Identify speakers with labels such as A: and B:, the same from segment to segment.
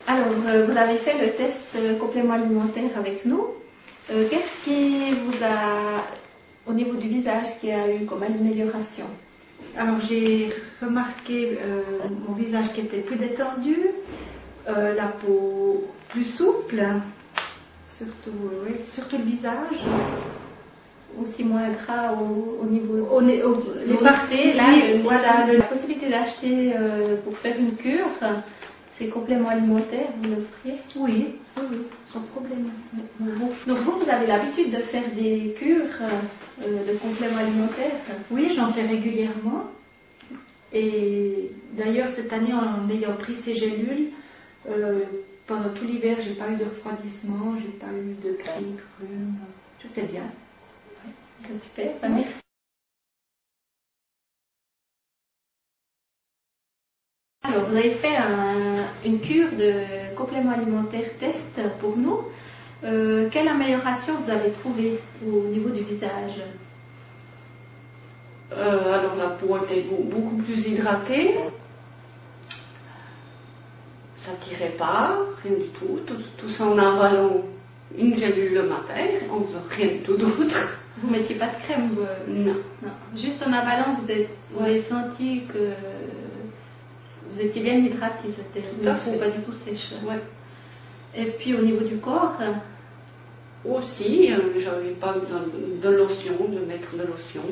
A: Alors, vous avez fait le test complément alimentaire avec nous. Qu'est-ce qui vous a, au niveau du visage, qui a eu comme amélioration?
B: Alors j'ai remarqué mon visage qui était plus détendu, la peau plus souple, surtout le visage.
A: Aussi moins gras au niveau
B: les parties,
A: là,
B: oui, voilà,
A: la possibilité d'acheter pour faire une cure, ces compléments alimentaires, vous l'offrez?
B: Oui, sans problème.
A: Donc vous avez l'habitude de faire des cures de compléments alimentaires?
B: Oui, j'en fais régulièrement. Et d'ailleurs, cette année, en ayant pris ces gélules, pendant tout l'hiver, j'ai pas eu de refroidissement, j'ai pas eu de grippe, rhume, tout est bien.
A: Super, merci. Alors, vous avez fait une cure de compléments alimentaires test pour nous. Quelle amélioration vous avez trouvée au niveau du visage?
C: Alors la peau était beaucoup plus hydratée. Ça tirait pas, rien du tout. Tout ça en avalant une gélule le matin, en faisant rien du tout d'autre.
A: Vous mettiez pas de crème?
C: Non.
A: Juste en avalant, vous avez senti que vous étiez bien hydraté, c'était une peau pas du tout sèche.
C: Ouais.
A: Et puis au niveau du corps
C: aussi, j'avais pas besoin de lotion, de mettre de lotion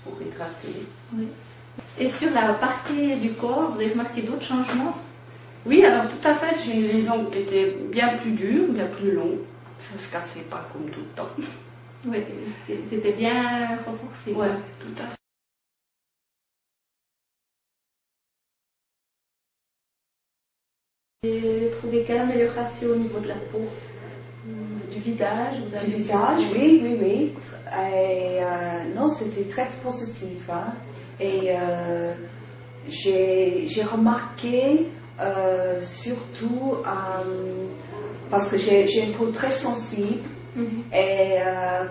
C: pour hydrater.
A: Oui. Et sur la partie du corps, vous avez remarqué d'autres changements?
C: Oui, alors tout à fait, j'ai les ongles qui étaient bien plus durs, bien plus longs. Ça se cassait pas comme tout le temps.
A: Oui, c'était bien renforcé.
C: Oui, tout à fait.
A: J'ai trouvé quelle amélioration au niveau de la peau, du visage?
D: Du visage, oui. Et, non, c'était très positif. Hein. Et j'ai remarqué surtout parce que j'ai une peau très sensible. Et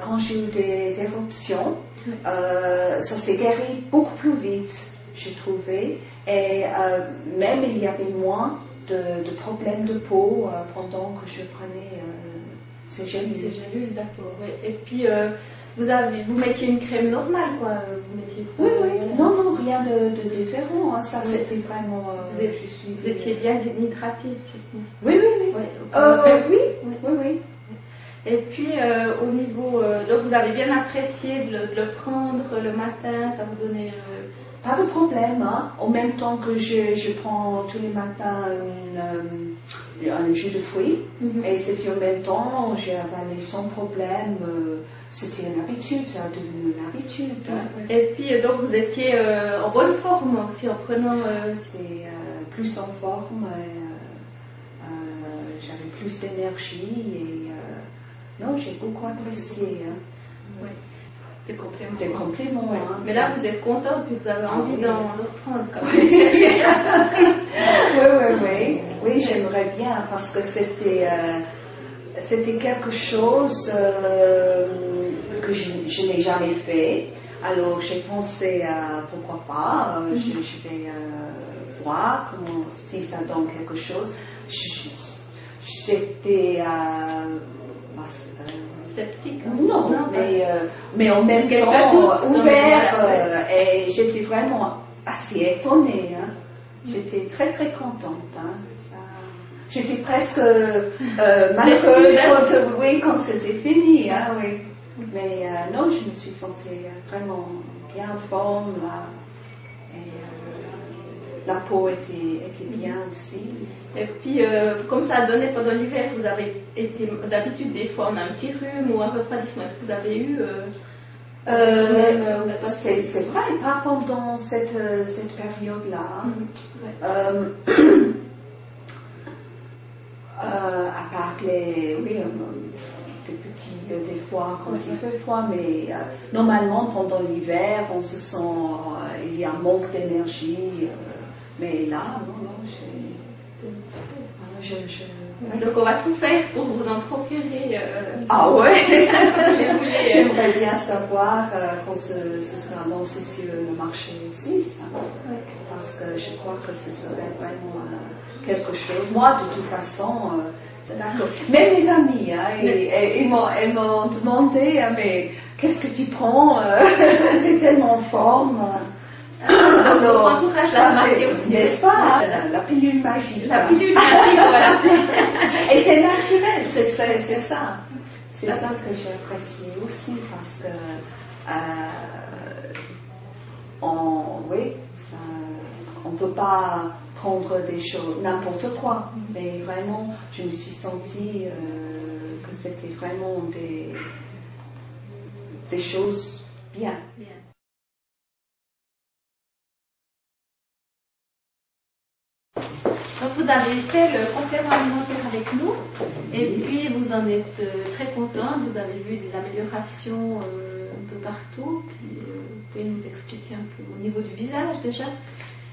D: quand j'ai eu des éruptions, ça s'est guéri beaucoup plus vite, j'ai trouvé. Et même il y avait moins de problèmes de peau pendant que je prenais ces gélules.
A: Ces gélules, d'accord. Oui. Et puis vous mettiez une crème normale, quoi. Vous mettiez pas,
D: oui. Non, rien de différent. Hein. Ça, c'était vraiment.
A: Vous étiez bien hydraté, justement.
D: Oui. Oui.
A: Et puis au niveau, donc vous avez bien apprécié de le prendre le matin, ça vous donnait...
D: Pas de problème, hein. En même temps que je prends tous les matins un jus de fruits, et c'était en même temps, j'ai avalé sans problème, c'était une habitude, ça a devenu une habitude. Hein.
A: Et puis donc vous étiez en bonne forme aussi en prenant...
D: C'était plus en forme, j'avais plus d'énergie, et non, j'ai beaucoup apprécié. Hein.
A: Oui. Des compléments.
D: Des compléments, hein.
A: Mais là, vous êtes contente puis vous avez envie d'en reprendre quand même.
D: Oui, j'aimerais bien parce que c'était quelque chose que je n'ai jamais fait. Alors j'ai pensé à pourquoi pas, je vais voir si ça donne quelque chose. J'étais
A: sceptique.
D: Non, mais en même temps ouvert et j'étais vraiment assez étonnée. Hein. J'étais très très contente. Hein. J'étais presque malheureuse quand c'était fini. Hein, oui. Mais non, je me suis sentie vraiment bien en forme. Là, et la peau était bien aussi.
A: Et puis, comme ça a donné pendant l'hiver, vous avez été, d'habitude, des fois, on a un petit rhume ou un refroidissement. Est-ce que vous avez eu
D: c'est vrai, pas pendant cette période-là. À part des petits, des fois quand il fait froid, mais normalement pendant l'hiver, on se sent, il y a un manque d'énergie. Mais là, non,
A: donc on va tout faire pour vous en procurer.
D: Ah ouais. J'aimerais bien savoir quand ce sera lancé sur le marché suisse, hein, parce que je crois que ce serait vraiment quelque chose. Moi, de toute façon, d'accord. Même mes amis, hein, elles m'ont demandé, mais qu'est-ce que tu prends tu es tellement en forme.
A: Donc, votre entourage l'a remarqué aussi.
D: N'est-ce pas, la pilule magique.
A: La pilule magique, voilà.
D: Et c'est naturel, c'est ça. C'est ça que j'apprécie aussi, parce que oui, on ne peut pas prendre des choses, n'importe quoi. Mais vraiment, je me suis sentie que c'était vraiment des choses bien.
A: Donc vous avez fait le complément alimentaire avec nous et puis vous en êtes très content, vous avez vu des améliorations un peu partout, puis vous pouvez nous expliquer un peu au niveau du visage déjà?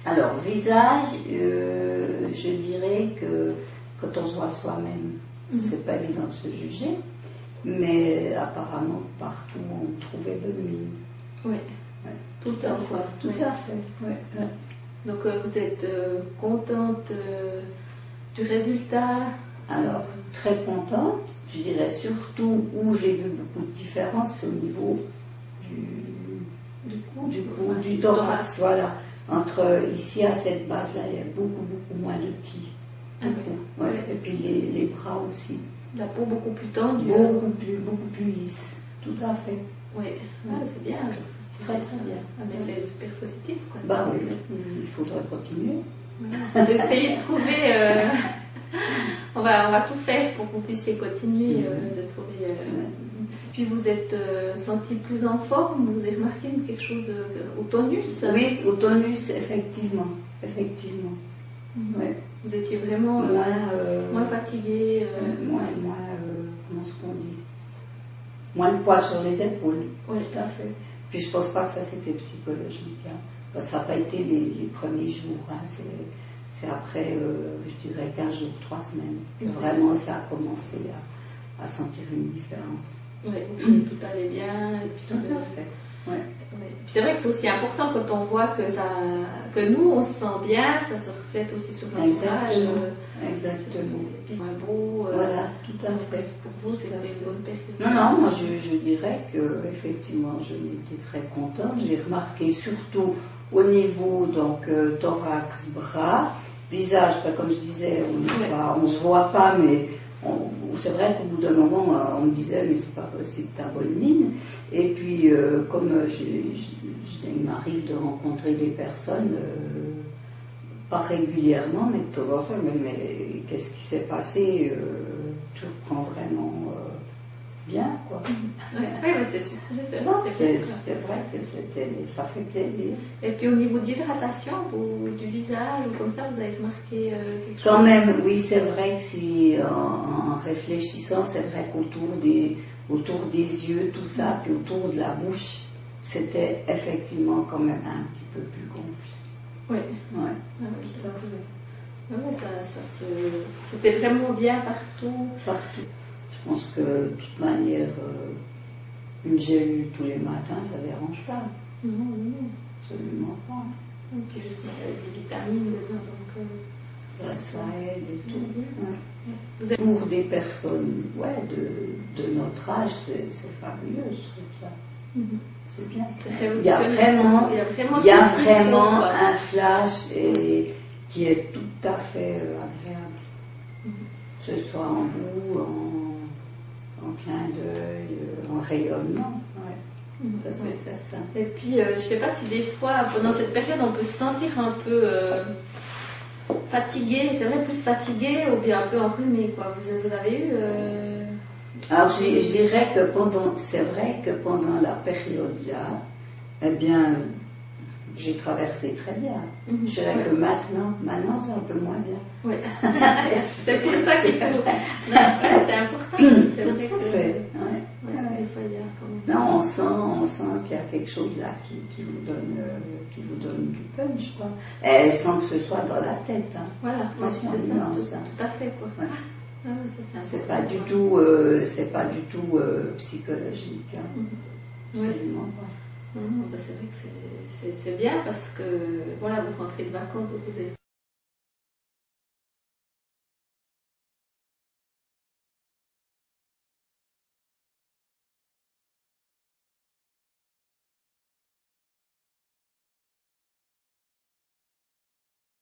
E: Alors, visage, je dirais que quand on se voit soi-même, c'est pas évident de se juger, mais apparemment partout on trouvait bonne mine.
A: Oui,
E: Ouais.
A: tout à fait.
E: Tout à fait. Ouais. Ouais.
A: Donc vous êtes contente du résultat?
E: Alors, très contente. Je dirais surtout où j'ai vu beaucoup de différences, c'est au niveau du thorax. Voilà. Entre ici à cette base-là, il y a beaucoup moins de plis.
A: Ah,
E: Ouais. Et puis les bras aussi.
A: La peau beaucoup plus tendue.
E: Beaucoup plus lisse. Tout à fait.
A: Oui, c'est bien.
E: Très bien.
A: Un effet super positif. Quoi.
E: Bah oui, il faudrait continuer.
A: Essayer de trouver. On va tout faire pour que vous puissiez continuer de trouver. Puis vous êtes senti plus en forme, vous avez remarqué quelque chose au tonus?
E: Oui, au tonus, effectivement. Ouais.
A: Vous étiez vraiment moins fatigué.
E: Moins, comment est-ce qu'on dit? Moins de poids sur les épaules.
A: Oui,
E: tout à fait. Puis je pense pas que ça c'était psychologique. Hein. Parce que ça n'a pas été les premiers jours. Hein. C'est après, je dirais, 15 jours, 3 semaines, que vraiment ça a commencé à sentir une différence.
A: Oui, tout allait bien. Et puis
E: tout à fait. Ouais.
A: Oui. C'est vrai que c'est aussi important quand on voit que nous on se sent bien, ça se reflète aussi sur notre visage.
E: Exactement.
A: Et puis c'est un beau.
E: Voilà, tout à fait.
A: Pour vous, c'était une bonne période.
E: Non, moi je dirais que effectivement je m'étais très contente. J'ai remarqué surtout au niveau donc thorax, bras, visage, comme je disais, on se voit pas, mais c'est vrai qu'au bout d'un moment, on me disait, mais c'est pas possible, t'as bonne mine. Et puis, comme il m'arrive de rencontrer des personnes, pas régulièrement, mais de temps en temps, mais qu'est-ce qui s'est passé? Tu reprends vraiment bien, quoi.
A: Oui, c'est sûr.
E: C'est vrai que ça fait plaisir.
A: Et puis au niveau d'hydratation, du visage, ou comme ça, vous avez remarqué quelque chose?
E: Quand même, oui, c'est vrai que si, en réfléchissant, c'est vrai qu'autour des yeux, tout ça, puis autour de la bouche, c'était effectivement quand même un petit peu plus gonflé.
A: Oui.
E: Ouais.
A: Tout à fait. Oui, c'était vraiment bien partout.
E: Partout. Je pense que de toute manière, une gélule tous les matins, ça ne dérange pas.
A: Non.
E: Absolument pas.
A: Et puis justement, il y a des vitamines dedans, donc
E: ça aide et tout.
A: Vous êtes...
E: Pour des personnes de notre âge, c'est fabuleux ce truc-là. C'est bien. Il y a vraiment un flash qui est tout à fait agréable. Que ce soit en goût, en clin d'œil, en rayonnement. Ça c'est certain.
A: Et puis, je ne sais pas si des fois, pendant cette période, on peut se sentir un peu fatigué, c'est vrai, plus fatigué ou bien un peu enrhumé, quoi. Vous avez eu...
E: Alors, je dirais que c'est vrai que pendant la période-là, eh bien, j'ai traversé très bien. Je dirais que maintenant, c'est un peu moins bien.
A: Oui. C'est pour ça qu'il faut... c'est important. C'est vrai que...
E: fait.
A: Des fois, il y a quand même...
E: Non, on sent qu'il y a quelque chose là qui vous donne du punch, quoi. Et sans que ce soit dans la tête. Hein.
A: Voilà,
E: attention,
A: c'est ça, tout à fait, quoi.
E: Ouais.
A: C'est
E: pas du tout psychologique. Hein. Absolument pas.
A: C'est vrai que c'est bien parce que voilà, vous rentrez de vacances, donc vous êtes